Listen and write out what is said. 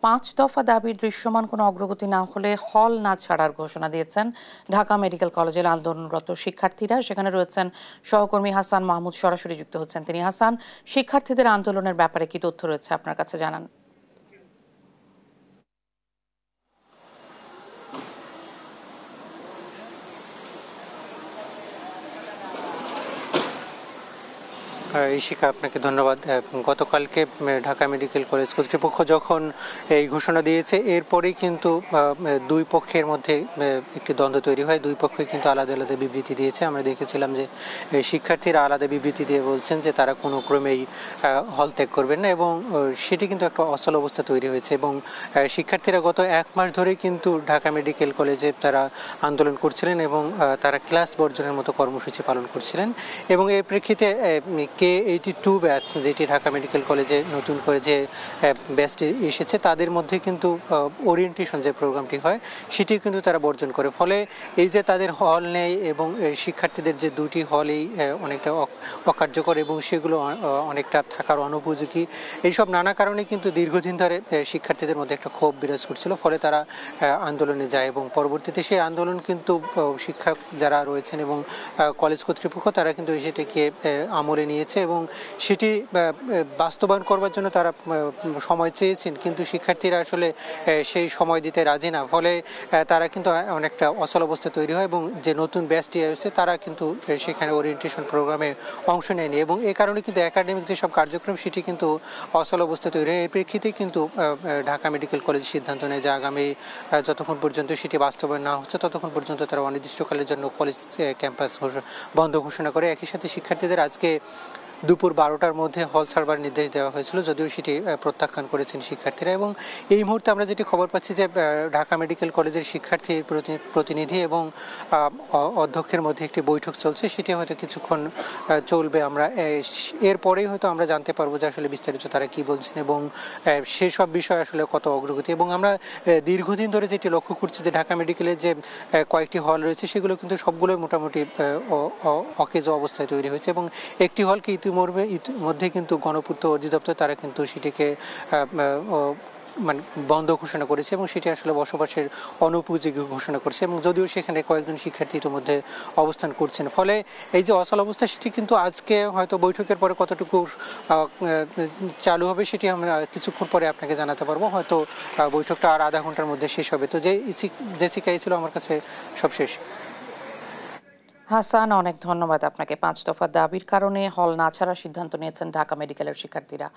5 দফা দাবির দৃশ্যমান কোনো অগ্রগতি না হলে হল না ছাড়ার ঘোষণা দিয়েছেন ঢাকা মেডিকেল কলেজের আন্দোলনরত শিক্ষার্থীরা। সেখানে রয়েছেন সহকর্মী হাসান মাহমুদ, সরাসরি যুক্ত হচ্ছেন তিনি। হাসান, শিক্ষার্থীদের আন্দোলনের ব্যাপারে কি তথ্য রয়েছে আপনার কাছে, জানান। ইশিকা, আপনাকে ধন্যবাদ। গতকালকে ঢাকা মেডিকেল কলেজ কর্তৃপক্ষ যখন এই ঘোষণা দিয়েছে, এরপরেই কিন্তু দুই পক্ষের মধ্যে একটি দ্বন্দ্ব তৈরি হয়। দুই পক্ষই কিন্তু আলাদা আলাদা বিবৃতি দিয়েছে। আমরা দেখেছিলাম যে শিক্ষার্থীরা আলাদা বিবৃতি দিয়ে বলছেন যে তারা কোনো ক্রমেই হল ত্যাগ করবেন না, এবং সেটি কিন্তু একটা অচল অবস্থা তৈরি হয়েছে। এবং শিক্ষার্থীরা গত 1 মাস ধরেই কিন্তু ঢাকা মেডিকেল কলেজে তারা আন্দোলন করছিলেন এবং তারা ক্লাস বর্জনের মতো কর্মসূচি পালন করছিলেন। এবং এর প্রেক্ষিতে K82 ব্যাচ, যেটি ঢাকা মেডিকেল কলেজে নতুন করে যে ব্যাচটি এসেছে, তাদের মধ্যে কিন্তু ওরিয়েন্টেশন যে প্রোগ্রামটি হয় সেটি কিন্তু তারা বর্জন করে। ফলে এই যে তাদের হল নেই এবং শিক্ষার্থীদের যে দুটি হলেই অনেকটা অকার্যকর এবং সেগুলো অনেকটা থাকার অনুপযোগী, এইসব নানা কারণে কিন্তু দীর্ঘদিন ধরে শিক্ষার্থীদের মধ্যে একটা ক্ষোভ বিরাজ করছিল। ফলে তারা আন্দোলনে যায় এবং পরবর্তীতে সেই আন্দোলন কিন্তু শিক্ষক যারা রয়েছেন এবং কলেজ কর্তৃপক্ষ তারা কিন্তু সেটিকে আমলে নিয়েছে এবং সেটি বাস্তবায়ন করবার জন্য তারা সময় চেয়েছেন, কিন্তু শিক্ষার্থীরা আসলে সেই সময় দিতে রাজি না। ফলে তারা কিন্তু অনেকটা অচল অবস্থা তৈরি হয় এবং যে নতুন ব্যাচটি এসেছে তারা কিন্তু সেখানে ওরিয়েন্টেশন প্রোগ্রামে অংশ নেয়নি এবং এই কারণে কিন্তু একাডেমিক যেসব কার্যক্রম সেটি কিন্তু অচল অবস্থা তৈরি হয়। এর প্রেক্ষিতে কিন্তু ঢাকা মেডিকেল কলেজ সিদ্ধান্ত নেয় যে আগামী যতক্ষণ পর্যন্ত সেটি বাস্তবায়ন না হচ্ছে ততক্ষণ পর্যন্ত তারা অনির্দিষ্টকালের জন্য কলেজ ক্যাম্পাস বন্ধ ঘোষণা করে। একই সাথে শিক্ষার্থীদের আজকে দুপুর 12টার মধ্যে হল ছাড়বার নির্দেশ দেওয়া হয়েছিল, যদিও সেটি প্রত্যাখ্যান করেছেন শিক্ষার্থীরা। এবং এই মুহূর্তে আমরা যেটি খবর পাচ্ছি যে ঢাকা মেডিকেল কলেজের শিক্ষার্থী প্রতিনিধি এবং অধ্যক্ষের মধ্যে একটি বৈঠক চলছে, সেটি হয়তো কিছুক্ষণ চলবে। আমরা এরপরেই হয়তো আমরা জানতে পারবো যে আসলে বিস্তারিত তারা কি বলছেন এবং সেসব বিষয় আসলে কত অগ্রগতি। এবং আমরা দীর্ঘদিন ধরে যেটি লক্ষ্য করছি যে ঢাকা মেডিকেলের যে কয়েকটি হল রয়েছে সেগুলো কিন্তু সবগুলোই মোটামুটি অকেজ অবস্থায় তৈরি হয়েছে এবং একটি হলকে ইতিমধ্যে কিন্তু গণপূর্ত অধিদপ্তর তারা কিন্তু সেটিকে মানে বন্ধ ঘোষণা করেছে এবং সেটি আসলে বসবাসের অনুপযোগী ঘোষণা করেছে। এবং যদিও সেখানে কয়েকজন শিক্ষার্থী ইতিমধ্যে অবস্থান করছেন, ফলে এই যে অচল অবস্থা সেটি কিন্তু আজকে হয়তো বৈঠকের পরে কতটুকু চালু হবে সেটি আমরা কিছুক্ষণ পরে আপনাকে জানাতে পারবো। হয়তো বৈঠকটা আর আধা ঘন্টার মধ্যে শেষ হবে। তো জেসিকা, এই ছিল আমার কাছে সবশেষ। হাসান, অনেক ধন্যবাদ আপনাকে। 5 দফা দাবির কারণে হল না ছাড়ার সিদ্ধান্ত নিয়েছেন ঢাকা মেডিকেলের শিক্ষার্থীরা।